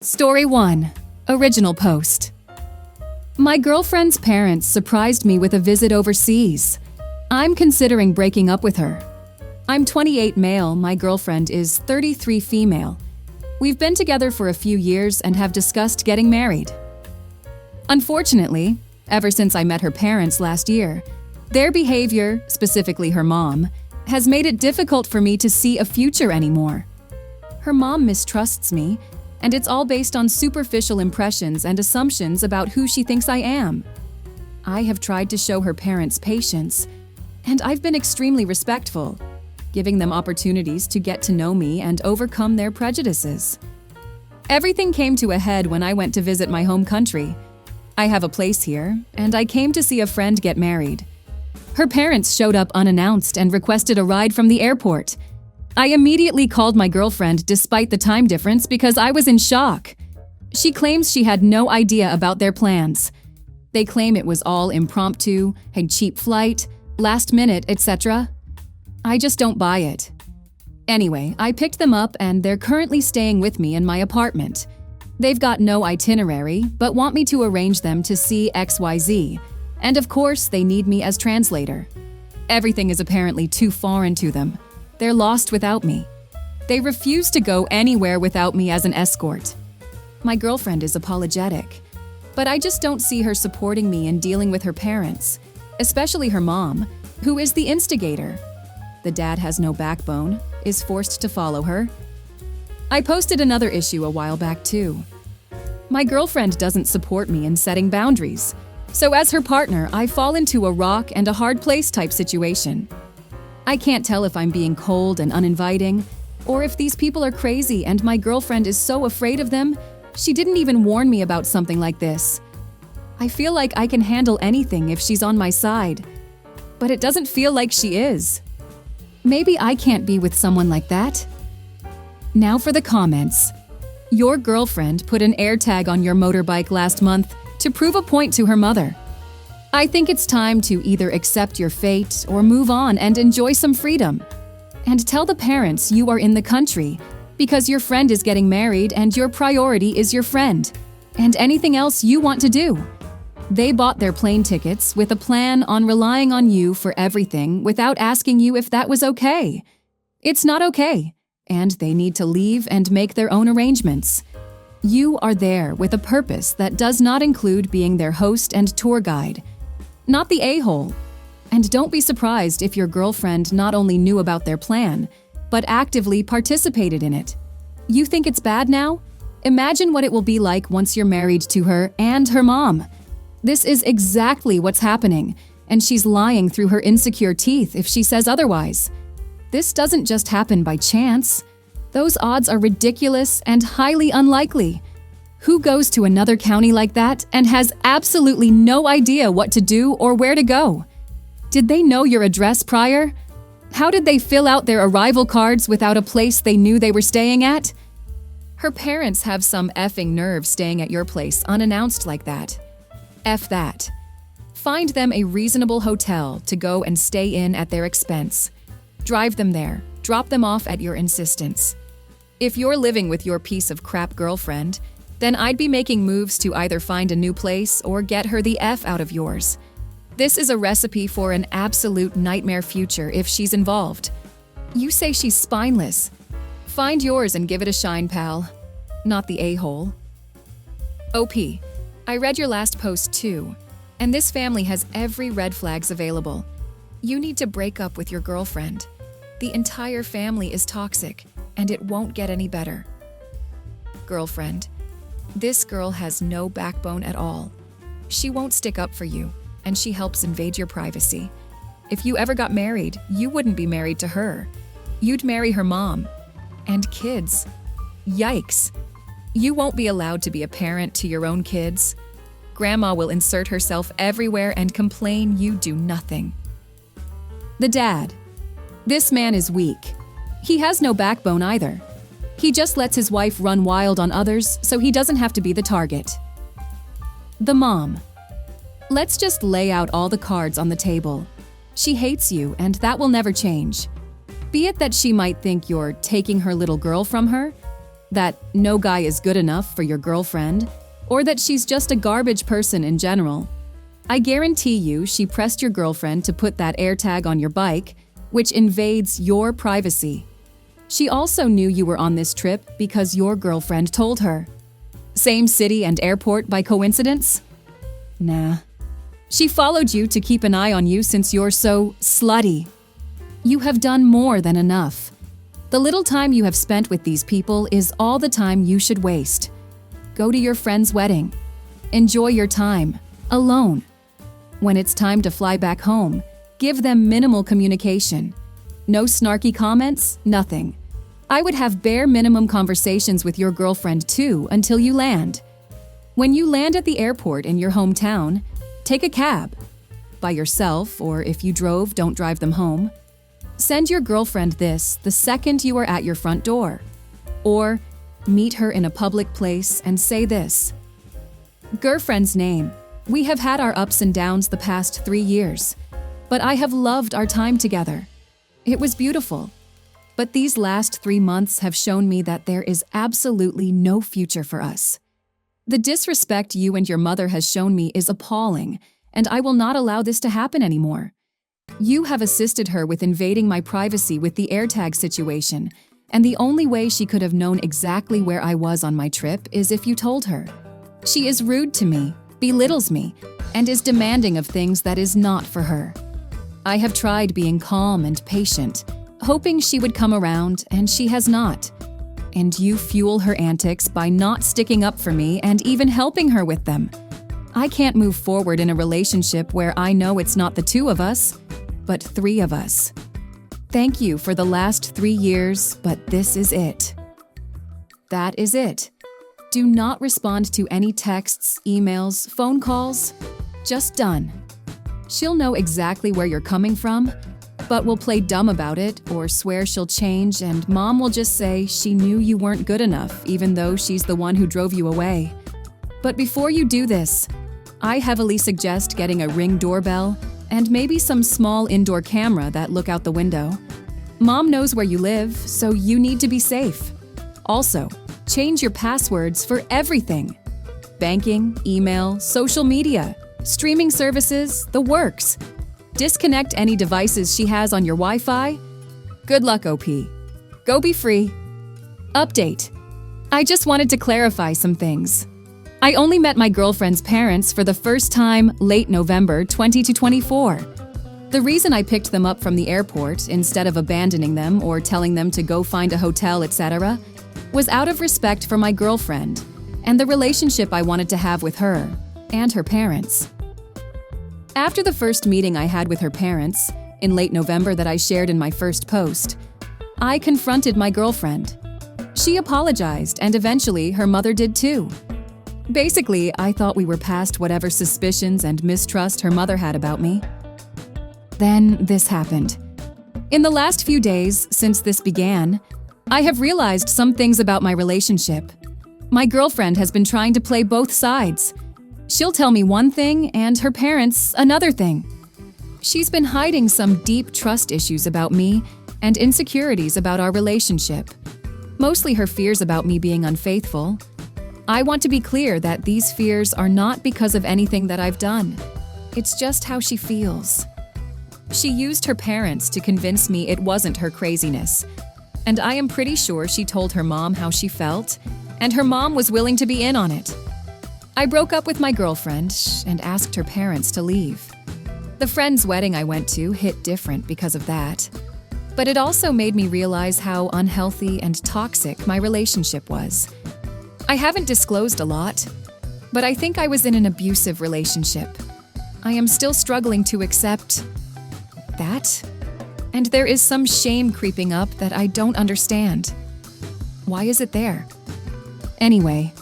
Story 1. Original post. My girlfriend's parents surprised me with a visit overseas. I'm considering breaking up with her. I'm 28 male, my girlfriend is 33 female. We've been together for a few years and have discussed getting married. Unfortunately, ever since I met her parents last year, their behavior, specifically her mom, has made it difficult for me to see a future anymore. Her mom mistrusts me, and it's all based on superficial impressions and assumptions about who she thinks I am. I have tried to show her parents patience, and I've been extremely respectful, giving them opportunities to get to know me and overcome their prejudices. Everything came to a head when I went to visit my home country. I have a place here, and I came to see a friend get married. Her parents showed up unannounced and requested a ride from the airport. I immediately called my girlfriend despite the time difference because I was in shock. She claims she had no idea about their plans. They claim it was all impromptu, a cheap flight, last minute, etc. I just don't buy it. Anyway, I picked them up and they're currently staying with me in my apartment. They've got no itinerary, but want me to arrange them to see XYZ. And of course, they need me as translator. Everything is apparently too foreign to them. They're lost without me. They refuse to go anywhere without me as an escort. My girlfriend is apologetic, but I just don't see her supporting me in dealing with her parents, especially her mom, who is the instigator. The dad has no backbone, is forced to follow her. I posted another issue a while back too. My girlfriend doesn't support me in setting boundaries, so as her partner, I fall into a rock and a hard place type situation. I can't tell if I'm being cold and uninviting, or if these people are crazy and my girlfriend is so afraid of them, she didn't even warn me about something like this. I feel like I can handle anything if she's on my side, but it doesn't feel like she is. Maybe I can't be with someone like that. Now for the comments. Your girlfriend put an AirTag on your motorbike last month to prove a point to her mother. I think it's time to either accept your fate or move on and enjoy some freedom. And tell the parents you are in the country because your friend is getting married and your priority is your friend and anything else you want to do. They bought their plane tickets with a plan on relying on you for everything without asking you if that was okay. It's not okay, and they need to leave and make their own arrangements. You are there with a purpose that does not include being their host and tour guide. Not the a-hole. And don't be surprised if your girlfriend not only knew about their plan, but actively participated in it. You think it's bad now? Imagine what it will be like once you're married to her and her mom. This is exactly what's happening, and she's lying through her insecure teeth if she says otherwise. This doesn't just happen by chance. Those odds are ridiculous and highly unlikely. Who goes to another county like that and has absolutely no idea what to do or where to go? Did they know your address prior? How did they fill out their arrival cards without a place they knew they were staying at? Her parents have some effing nerve staying at your place unannounced like that. F that. Find them a reasonable hotel to go and stay in at their expense. Drive them there, drop them off at your insistence. If you're living with your piece of crap girlfriend, then I'd be making moves to either find a new place or get her the F out of yours. This is a recipe for an absolute nightmare future if she's involved. You say she's spineless. Find yours and give it a shine, pal. Not the a-hole. OP, I read your last post too, and this family has every red flags available. You need to break up with your girlfriend. The entire family is toxic, and it won't get any better. Girlfriend, this girl has no backbone at all. She won't stick up for you, and she helps invade your privacy. If you ever got married, you wouldn't be married to her. You'd marry her mom. And kids. Yikes. You won't be allowed to be a parent to your own kids. Grandma will insert herself everywhere and complain you do nothing. The dad. This man is weak. He has no backbone either. He just lets his wife run wild on others so he doesn't have to be the target. The mom. Let's just lay out all the cards on the table. She hates you, and that will never change. Be it that she might think you're taking her little girl from her, that no guy is good enough for your girlfriend, or that she's just a garbage person in general. I guarantee you she pressed your girlfriend to put that AirTag on your bike, which invades your privacy. She also knew you were on this trip because your girlfriend told her. Same city and airport by coincidence? Nah. She followed you to keep an eye on you since you're so slutty. You have done more than enough. The little time you have spent with these people is all the time you should waste. Go to your friend's wedding. Enjoy your time, alone. When it's time to fly back home, give them minimal communication. No snarky comments, nothing. I would have bare minimum conversations with your girlfriend too until you land. When you land at the airport in your hometown, take a cab. By yourself, or if you drove, don't drive them home. Send your girlfriend this the second you are at your front door. Or meet her in a public place and say this. Girlfriend's name. We have had our ups and downs the past 3 years, but I have loved our time together. It was beautiful. But these last 3 months have shown me that there is absolutely no future for us. The disrespect you and your mother has shown me is appalling, and I will not allow this to happen anymore. You have assisted her with invading my privacy with the AirTag situation, and the only way she could have known exactly where I was on my trip is if you told her. She is rude to me, belittles me, and is demanding of things that is not for her. I have tried being calm and patient, hoping she would come around, and she has not. And you fuel her antics by not sticking up for me and even helping her with them. I can't move forward in a relationship where I know it's not the 2 of us, but 3 of us. Thank you for the last 3 years, but this is it. That is it. Do not respond to any texts, emails, phone calls. Just done. She'll know exactly where you're coming from, but will play dumb about it or swear she'll change, and mom will just say she knew you weren't good enough even though she's the one who drove you away. But before you do this, I heavily suggest getting a Ring doorbell and maybe some small indoor camera that look out the window. Mom knows where you live, so you need to be safe. Also, change your passwords for everything. Banking, email, social media, streaming services, the works. Disconnect any devices she has on your Wi-Fi. Good luck, OP. Go be free. Update. I just wanted to clarify some things. I only met my girlfriend's parents for the first time late November 2024. The reason I picked them up from the airport instead of abandoning them or telling them to go find a hotel, etc., was out of respect for my girlfriend and the relationship I wanted to have with her and her parents. After the first meeting I had with her parents, in late November that I shared in my first post, I confronted my girlfriend. She apologized, and eventually her mother did too. Basically, I thought we were past whatever suspicions and mistrust her mother had about me. Then this happened. In the last few days since this began, I have realized some things about my relationship. My girlfriend has been trying to play both sides. She'll tell me one thing and her parents another thing. She's been hiding some deep trust issues about me and insecurities about our relationship. Mostly her fears about me being unfaithful. I want to be clear that these fears are not because of anything that I've done. It's just how she feels. She used her parents to convince me it wasn't her craziness. And I am pretty sure she told her mom how she felt, and her mom was willing to be in on it. I broke up with my girlfriend and asked her parents to leave. The friend's wedding I went to hit different because of that. But it also made me realize how unhealthy and toxic my relationship was. I haven't disclosed a lot, but I think I was in an abusive relationship. I am still struggling to accept that, and there is some shame creeping up that I don't understand. Why is it there? Anyway,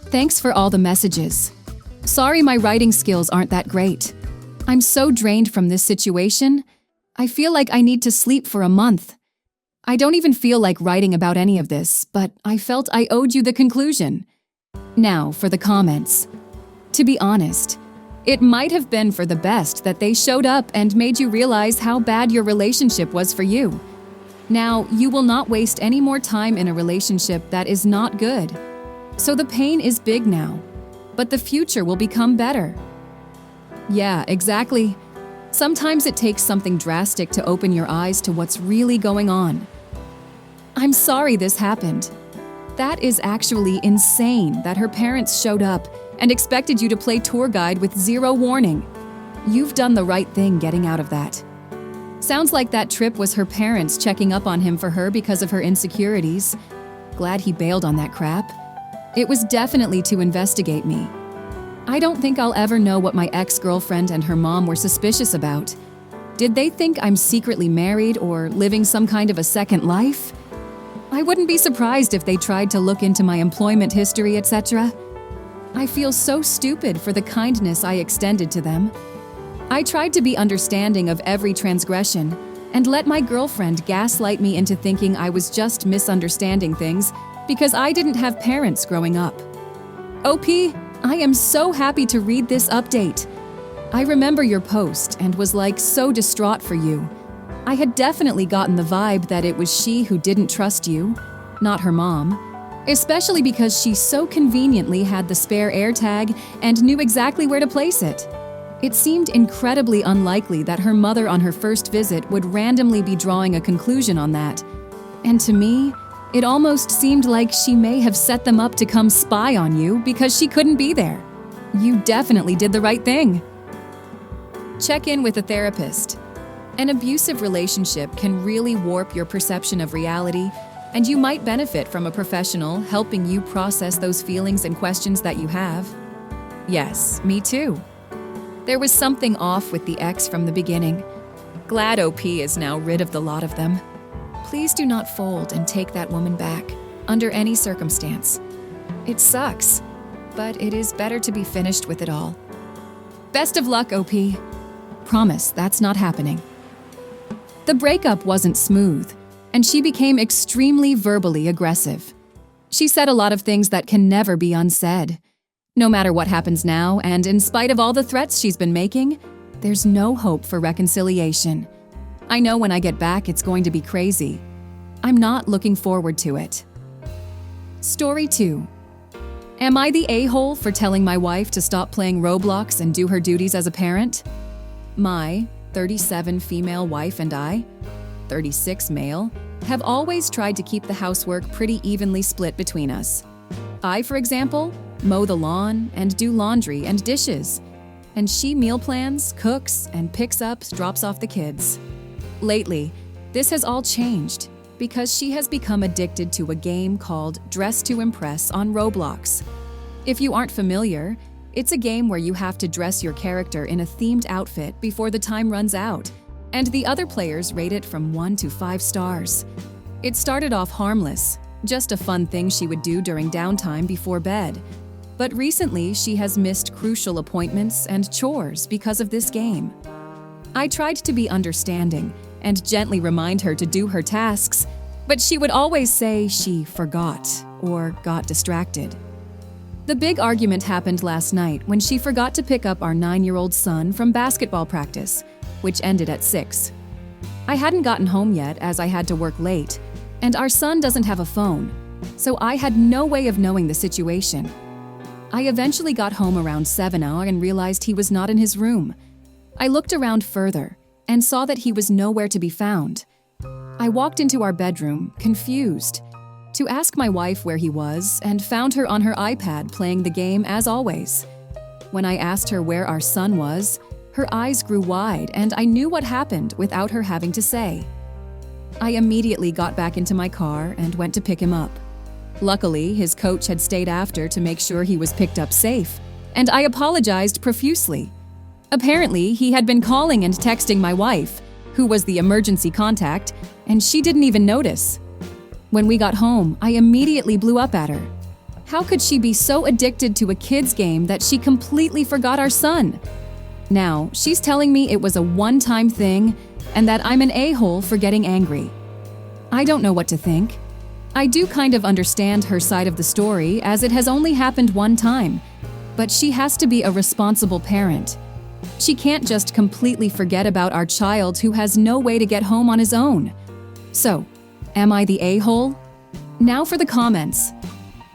thanks for all the messages. Sorry my writing skills aren't that great. I'm so drained from this situation. I feel like I need to sleep for a month. I don't even feel like writing about any of this, but I felt I owed you the conclusion. Now for the comments. To be honest, it might have been for the best that they showed up and made you realize how bad your relationship was for you. Now, you will not waste any more time in a relationship that is not good. So the pain is big now, but the future will become better. Yeah, exactly. Sometimes it takes something drastic to open your eyes to what's really going on. I'm sorry this happened. That is actually insane that her parents showed up and expected you to play tour guide with zero warning. You've done the right thing getting out of that. Sounds like that trip was her parents checking up on him for her because of her insecurities. Glad he bailed on that crap. It was definitely to investigate me. I don't think I'll ever know what my ex-girlfriend and her mom were suspicious about. Did they think I'm secretly married or living some kind of a second life? I wouldn't be surprised if they tried to look into my employment history, etc. I feel so stupid for the kindness I extended to them. I tried to be understanding of every transgression and let my girlfriend gaslight me into thinking I was just misunderstanding things because I didn't have parents growing up. OP, I am so happy to read this update. I remember your post and was like so distraught for you. I had definitely gotten the vibe that it was she who didn't trust you, not her mom, especially because she so conveniently had the spare AirTag and knew exactly where to place it. It seemed incredibly unlikely that her mother on her first visit would randomly be drawing a conclusion on that. And to me, it almost seemed like she may have set them up to come spy on you because she couldn't be there. You definitely did the right thing. Check in with a therapist. An abusive relationship can really warp your perception of reality, and you might benefit from a professional helping you process those feelings and questions that you have. Yes, me too. There was something off with the ex from the beginning. Glad OP is now rid of the lot of them. Please do not fold and take that woman back, under any circumstance. It sucks, but it is better to be finished with it all. Best of luck, OP. Promise that's not happening. The breakup wasn't smooth, and she became extremely verbally aggressive. She said a lot of things that can never be unsaid. No matter what happens now, and in spite of all the threats she's been making, there's no hope for reconciliation. I know when I get back it's going to be crazy. I'm not looking forward to it. Story 2. Am I the a-hole for telling my wife to stop playing Roblox and do her duties as a parent? My 37 female wife and I, 36 male, have always tried to keep the housework pretty evenly split between us. I, for example, mow the lawn and do laundry and dishes, and she meal plans, cooks, and picks up, drops off the kids. Lately, this has all changed because she has become addicted to a game called Dress to Impress on Roblox. If you aren't familiar, it's a game where you have to dress your character in a themed outfit before the time runs out, and the other players rate it from 1 to 5 stars. It started off harmless, just a fun thing she would do during downtime before bed. But recently, she has missed crucial appointments and chores because of this game. I tried to be understanding and gently remind her to do her tasks, but she would always say she forgot or got distracted. The big argument happened last night when she forgot to pick up our 9-year-old son from basketball practice, which ended at 6. I hadn't gotten home yet as I had to work late, and our son doesn't have a phone, so I had no way of knowing the situation. I eventually got home around 7 and realized he was not in his room. I looked around further and saw that he was nowhere to be found. I walked into our bedroom, confused, to ask my wife where he was and found her on her iPad playing the game as always. When I asked her where our son was, her eyes grew wide and I knew what happened without her having to say. I immediately got back into my car and went to pick him up. Luckily, his coach had stayed after to make sure he was picked up safe, and I apologized profusely. Apparently, he had been calling and texting my wife, who was the emergency contact, and she didn't even notice. When we got home, I immediately blew up at her. How could she be so addicted to a kid's game that she completely forgot our son? Now, she's telling me it was a one-time thing and that I'm an a-hole for getting angry. I don't know what to think. I do kind of understand her side of the story as it has only happened one time, but she has to be a responsible parent. She can't just completely forget about our child who has no way to get home on his own. So, Am I the a-hole? Now for the comments.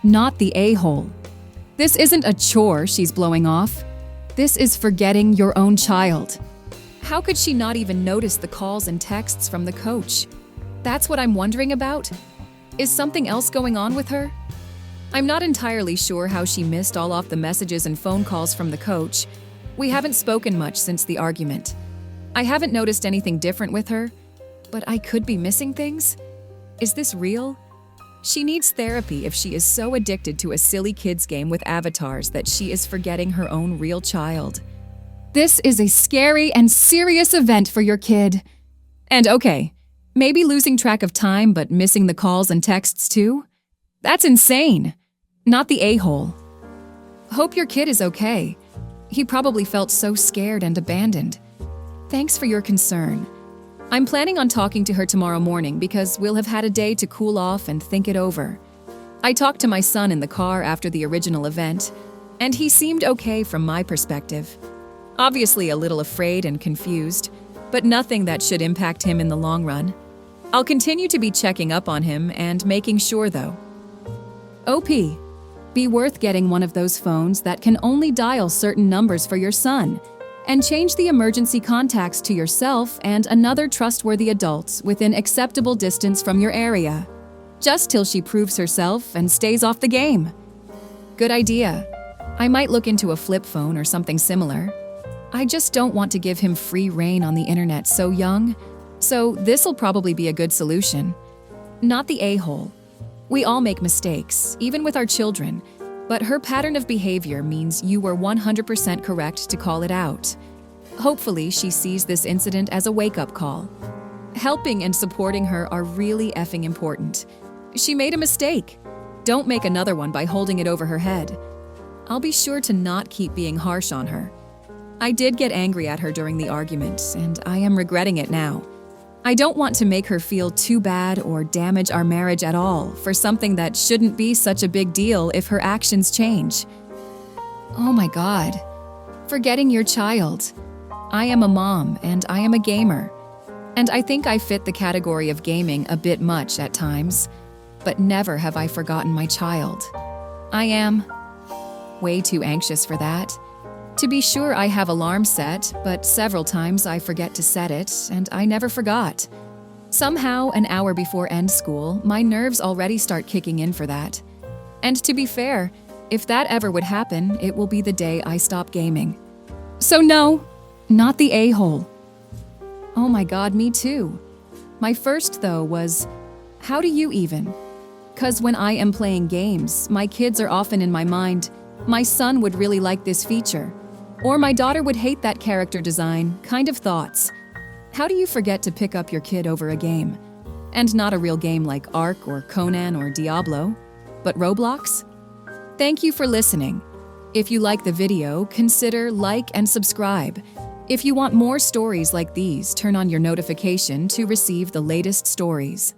Not the a-hole. This isn't a chore she's blowing off. This is forgetting your own child. How could she not even notice the calls and texts from the coach? That's what I'm wondering about. Is something else going on with her? I'm not entirely sure how she missed all of the messages and phone calls from the coach. We haven't spoken much since the argument. I haven't noticed anything different with her, but I could be missing things? Is this real? She needs therapy if she is so addicted to a silly kids game with avatars that she is forgetting her own real child. This is a scary and serious event for your kid. And okay, maybe losing track of time but missing the calls and texts too? That's insane. Not the a-hole. Hope your kid is okay. He probably felt so scared and abandoned. Thanks for your concern. I'm planning on talking to her tomorrow morning because we'll have had a day to cool off and think it over. I talked to my son in the car after the original event, and he seemed okay from my perspective. Obviously a little afraid and confused, but nothing that should impact him in the long run. I'll continue to be checking up on him and making sure though. OP, be worth getting one of those phones that can only dial certain numbers for your son, and change the emergency contacts to yourself and another trustworthy adult within acceptable distance from your area, just till she proves herself and stays off the game. Good idea. I might look into a flip phone or something similar. I just don't want to give him free rein on the internet so young, so this'll probably be a good solution. Not the a-hole. We all make mistakes, even with our children, but her pattern of behavior means you were 100% correct to call it out. Hopefully, she sees this incident as a wake-up call. Helping and supporting her are really effing important. She made a mistake. Don't make another one by holding it over her head. I'll be sure to not keep being harsh on her. I did get angry at her during the argument, and I am regretting it now. I don't want to make her feel too bad or damage our marriage at all for something that shouldn't be such a big deal if her actions change. Oh my God. Forgetting your child. I am a mom and I am a gamer. And I think I fit the category of gaming a bit much at times, but never have I forgotten my child. I am way too anxious for that. To be sure, I have alarms set, but several times I forget to set it, and I never forgot. Somehow, an hour before end school, my nerves already start kicking in for that. And to be fair, if that ever would happen, it will be the day I stop gaming. So no, not the a-hole. Oh my God, me too. My first, though, was, how do you even? 'Cause when I am playing games, my kids are often in my mind, my son would really like this feature. Or my daughter would hate that character design, kind of thoughts. How do you forget to pick up your kid over a game? And not a real game like Ark or Conan or Diablo, but Roblox? Thank you for listening. If you like the video, consider like and subscribe. If you want more stories like these, turn on your notification to receive the latest stories.